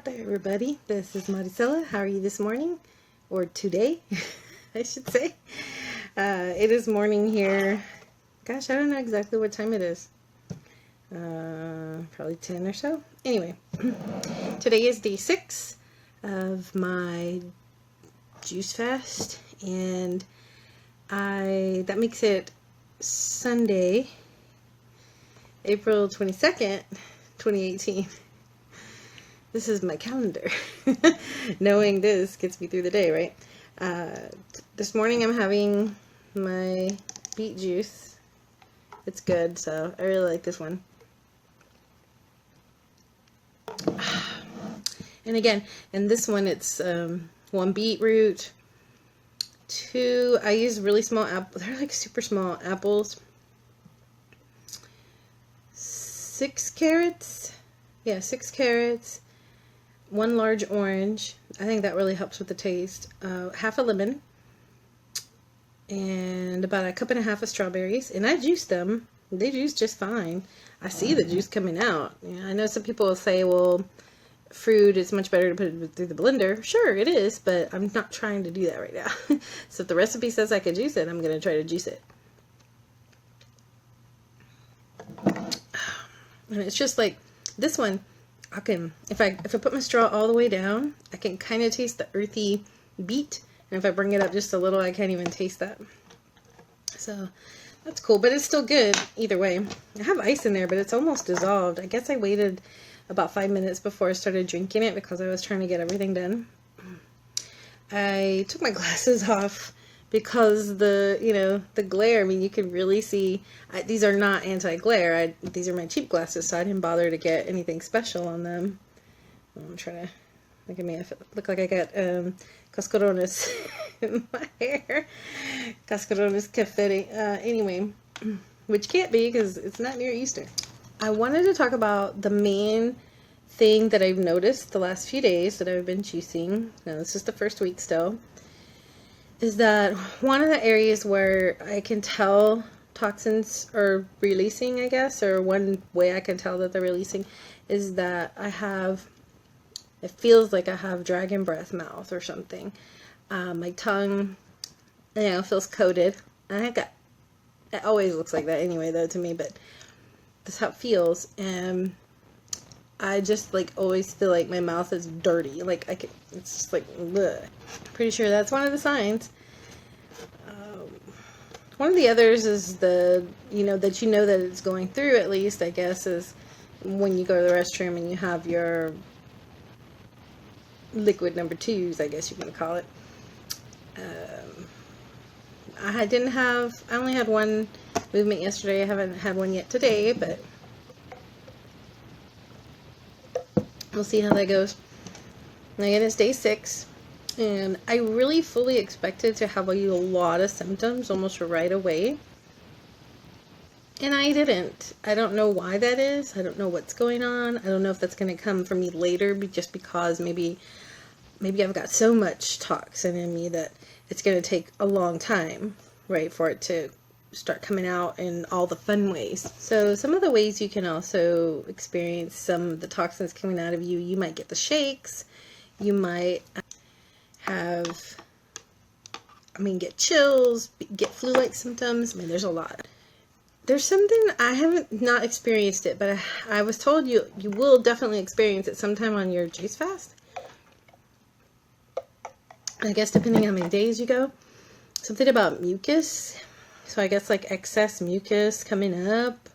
there, everybody. This is Maricela. How are you this morning? Or today, I should say. It is morning here. Gosh, I don't know exactly what time it is. Probably 10 or so. Anyway, today is day 6 of my juice fast. And that makes it Sunday, April 22nd, 2018. This is my calendar. Knowing this gets me through the day, right? This morning I'm having my beet juice. It's good, so I really like this one. And again, in this one it's 1 beetroot, 2, I use really small apples. They're like super small apples. 6 carrots. Yeah, 6 carrots. 1 large orange. I think that really helps with the taste. Half a lemon. And about 1.5 cups of strawberries. And I juiced them. They juice just fine. I see the juice coming out. I know some people will say, well, fruit, it's much better to put it through the blender. Sure, it is, but I'm not trying to do that right now. So if the recipe says I can juice it, I'm going to try to juice it. And it's just like this one, I can, if I put my straw all the way down, I can kind of taste the earthy beet. And if I bring it up just a little, I can't even taste that. So that's cool, but it's still good either way. I have ice in there, but it's almost dissolved. I guess I waited about 5 minutes before I started drinking it because I was trying to get everything done. I took my glasses off because the glare, I mean, you can really see, these are not anti-glare. These are my cheap glasses, so I didn't bother to get anything special on them. I'm trying to, look at me, I look like I got cascarones in my hair. Cascarones confetti. Anyway, which can't be because it's not near Easter. I wanted to talk about the main thing that I've noticed the last few days that I've been juicing. Now, this is the first week still. Is that one of the areas where I can tell toxins are releasing, I guess, or one way I can tell that they're releasing is that it feels like I have dragon breath mouth or something. My tongue, feels coated. It always looks like that anyway, though, to me, but that's how it feels. And I just always feel like my mouth is dirty. It's just ugh. Pretty sure that's one of the signs. One of the others is that it's going through, at least, I guess, is when you go to the restroom and you have your liquid number 2s, I guess you can call it. I only had one movement yesterday. I haven't had one yet today, but we'll see how that goes. Again, it's day 6, and I really fully expected to have a lot of symptoms almost right away, and I didn't. I don't know why that is. I don't know what's going on. I don't know if that's going to come for me later, just because maybe I've got so much toxin in me that it's going to take a long time, right, for it to start coming out in all the fun ways. So some of the ways you can also experience some of the toxins coming out of you, you might get the shakes, you might get chills, get flu-like symptoms. I mean, there's a lot. There's something, I haven't not experienced it, but I was told you will definitely experience it sometime on your juice fast. I guess depending on how many days you go. Something about mucus. So I guess excess mucus coming up.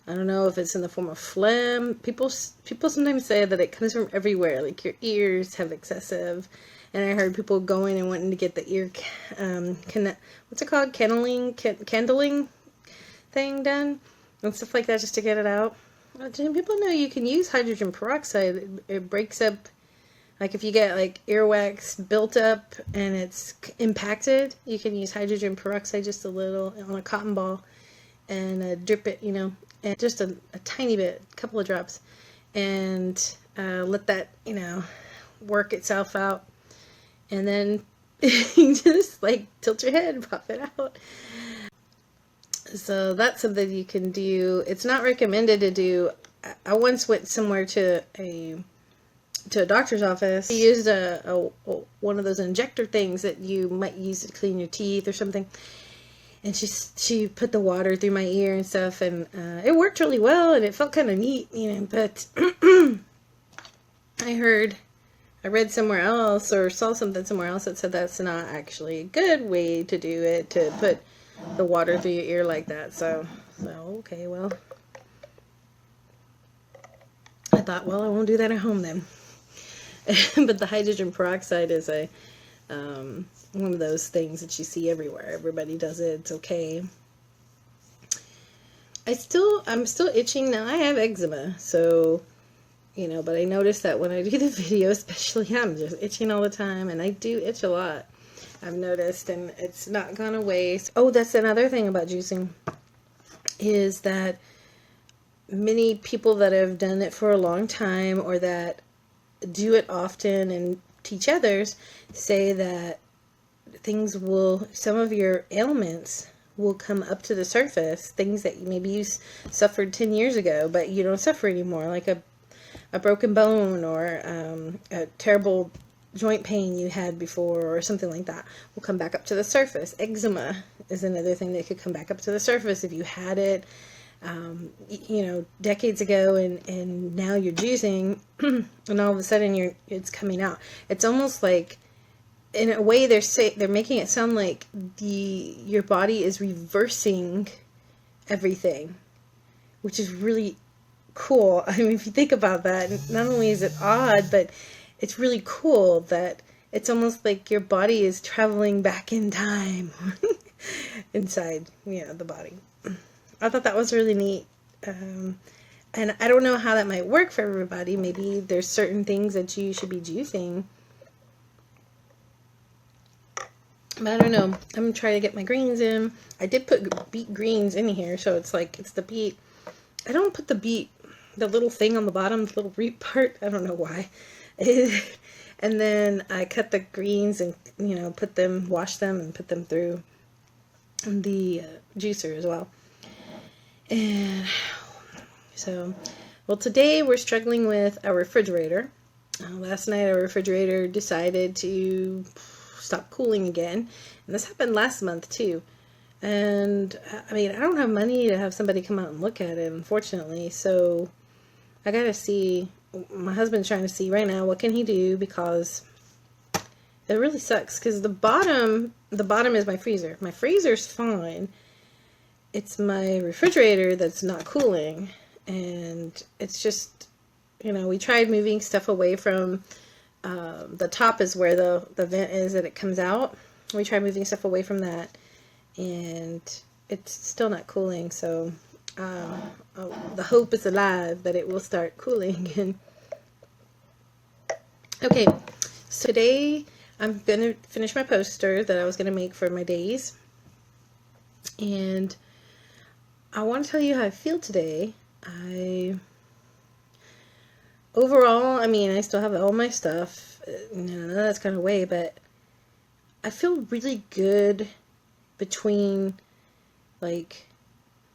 I don't know if it's in the form of phlegm. People sometimes say that it comes from everywhere. Like your ears have excessive. And I heard people going and wanting to get the ear, what's it called? Candling thing done. And stuff like that just to get it out. People know you can use hydrogen peroxide. It breaks up. If you get earwax built up and it's impacted, you can use hydrogen peroxide just a little on a cotton ball and drip it, and just a tiny bit, a couple of drops, and let that, work itself out. And then you just tilt your head and pop it out. So that's something you can do. It's not recommended to do. I once went somewhere to a to a doctor's office. She used one of those injector things that you might use to clean your teeth or something. And she put the water through my ear and stuff, and it worked really well, and it felt kind of neat, you know. But I read somewhere else or saw something somewhere else that said that's not actually a good way to do it, to put the water through your ear like that. So okay, well, I thought, well, I won't do that at home then. But the hydrogen peroxide is one of those things that you see everywhere. Everybody does it. It's okay. I'm still itching now. I have eczema, so, you know, but I notice that when I do the video, especially, I'm just itching all the time, and I do itch a lot, I've noticed, and it's not gone away. Oh, that's another thing about juicing, is that many people that have done it for a long time, or that do it often and teach others, say that some of your ailments will come up to the surface, things that maybe you suffered 10 years ago, but you don't suffer anymore, like a broken bone, or a terrible joint pain you had before, or something like that, will come back up to the surface. Eczema is another thing that could come back up to the surface if you had it, you know, decades ago, and now you're juicing, and all of a sudden it's coming out. It's almost like, in a way, they're making it sound like your body is reversing everything, which is really cool. I mean, if you think about that, not only is it odd, but it's really cool that it's almost like your body is traveling back in time inside, you know, the body. I thought that was really neat. And I don't know how that might work for everybody. Maybe there's certain things that you should be juicing. But I don't know. I'm going to try to get my greens in. I did put beet greens in here, so it's like, it's the beet. I don't put the beet, the little thing on the bottom, the little root part. I don't know why. And then I cut the greens and, you know, wash them and put them through the juicer as well. And so, well, today we're struggling with our refrigerator. Last night our refrigerator decided to stop cooling again, and this happened last month too. And I mean, I don't have money to have somebody come out and look at it, unfortunately, so I gotta see. My husband's trying to see right now what can he do, because it really sucks, because the bottom is my freezer. My freezer's fine. It's my refrigerator that's not cooling, and it's just, you know, we tried moving stuff away from the top is where the vent is that it comes out. We tried moving stuff away from that, and it's still not cooling, so the hope is alive that it will start cooling again. Okay, so today I'm going to finish my poster that I was going to make for my days, and I want to tell you how I feel today. Overall, I mean, I still have all my stuff, none of that's kind of way, but I feel really good between, like,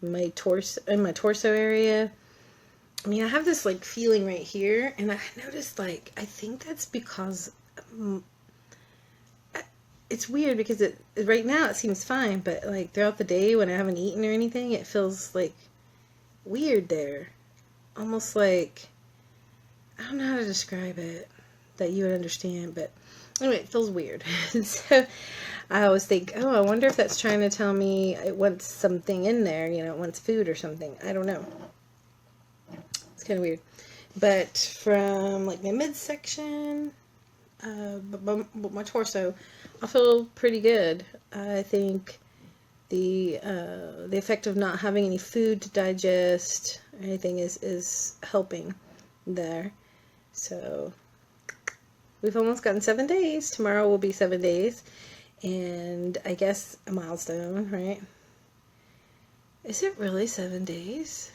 my torso area. I mean, I have this, like, feeling right here, and I noticed, like, I think that's because, it's weird, because right now it seems fine, but, like, throughout the day when I haven't eaten or anything, it feels, like, weird there. Almost like, I don't know how to describe it that you would understand, but anyway, it feels weird. So I always think, oh, I wonder if that's trying to tell me it wants something in there, you know, it wants food or something. I don't know. It's kind of weird. But from, like, my midsection, my torso, I feel pretty good. I think the effect of not having any food to digest or anything is helping there. So we've almost gotten 7 days. Tomorrow will be 7 days, and I guess a milestone, right? Is it really 7 days?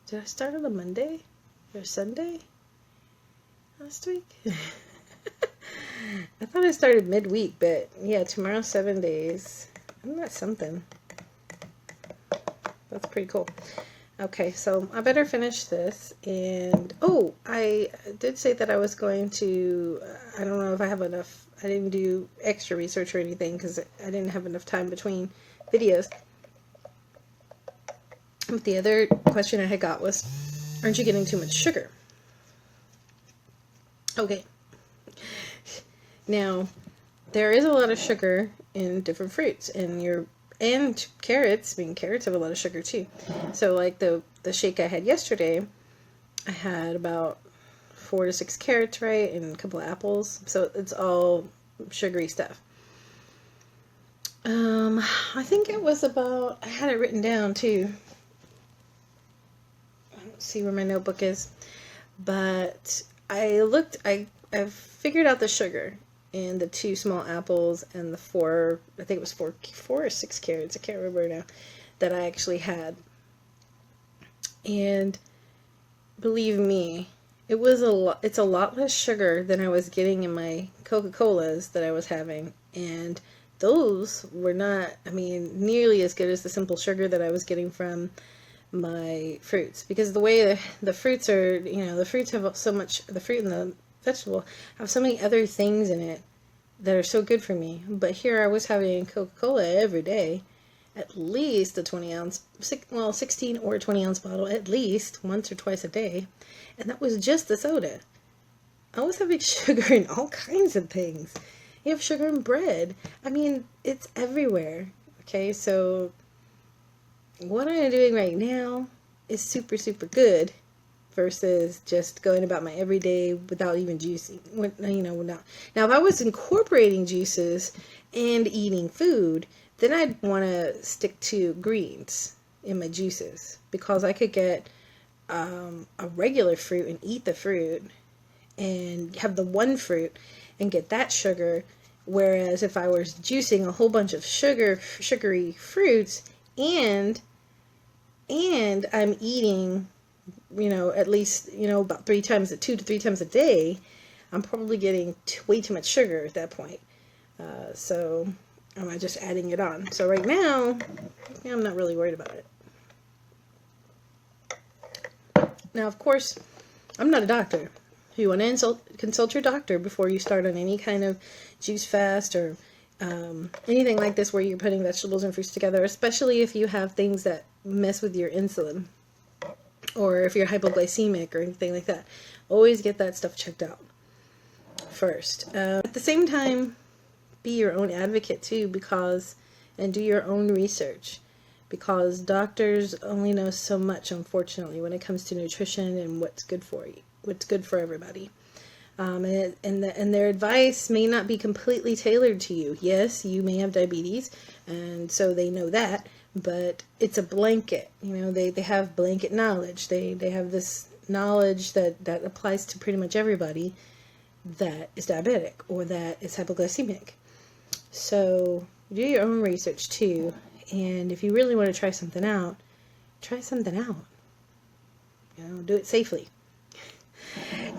Did I start on a Monday or Sunday last week? I thought I started midweek, but yeah, tomorrow's 7 days. Isn't that something? That's pretty cool. Okay, so I better finish this. And oh, I did say that I was going to, I don't know if I have enough, I didn't do extra research or anything because I didn't have enough time between videos. But the other question I had got was, aren't you getting too much sugar? Okay. Now, there is a lot of sugar in different fruits, and carrots. I mean, carrots have a lot of sugar too. So, like the shake I had yesterday, I had about 4 to 6 carrots, right, and a couple of apples. So it's all sugary stuff. I think it was about. I had it written down too. I don't see where my notebook is, but I looked. I figured out the sugar in the 2 small apples and the 4, I think it was 4 or 6 carrots, I can't remember now, that I actually had. And believe me, it's a lot less sugar than I was getting in my Coca-Colas that I was having. And those were not, I mean, nearly as good as the simple sugar that I was getting from my fruits. Because the way the fruits are, the fruits have so much, the fruit and the vegetable have so many other things in it that are so good for me. But here I was having Coca-Cola every day, at least a 20-ounce, 16 or 20-ounce bottle at least once or twice a day, and that was just the soda. I was having sugar in all kinds of things. You have sugar in bread. I mean, it's everywhere. Okay, so what I'm doing right now is super, super good versus just going about my everyday without even juicing. Now, if I was incorporating juices and eating food, then I'd want to stick to greens in my juices, because I could get a regular fruit and eat the fruit and have the one fruit and get that sugar. Whereas if I was juicing a whole bunch of sugary fruits and I'm eating, at least, about 2 to 3 times a day, I'm probably getting way too much sugar at that point. So I'm just adding it on. So right now, I'm not really worried about it. Now, of course, I'm not a doctor. If you want to consult your doctor before you start on any kind of juice fast or anything like this where you're putting vegetables and fruits together, especially if you have things that mess with your insulin, or if you're hypoglycemic or anything like that. Always get that stuff checked out first. At the same time, be your own advocate too, and do your own research, because doctors only know so much, unfortunately, when it comes to nutrition and what's good for you, what's good for everybody. And their advice may not be completely tailored to you. Yes, you may have diabetes, and so they know that, but it's a blanket. They have blanket knowledge. They have this knowledge that applies to pretty much everybody that is diabetic or that is hypoglycemic. So do your own research too, and if you really want to try something out, do it safely.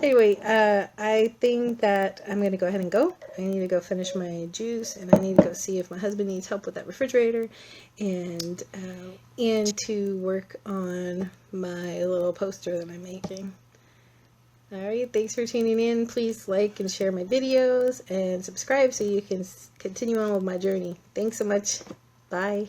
Anyway, I think that I'm going to go ahead and go. I need to go finish my juice, and I need to go see if my husband needs help with that refrigerator, and to work on my little poster that I'm making. Alright, thanks for tuning in. Please like and share my videos, and subscribe so you can continue on with my journey. Thanks so much. Bye.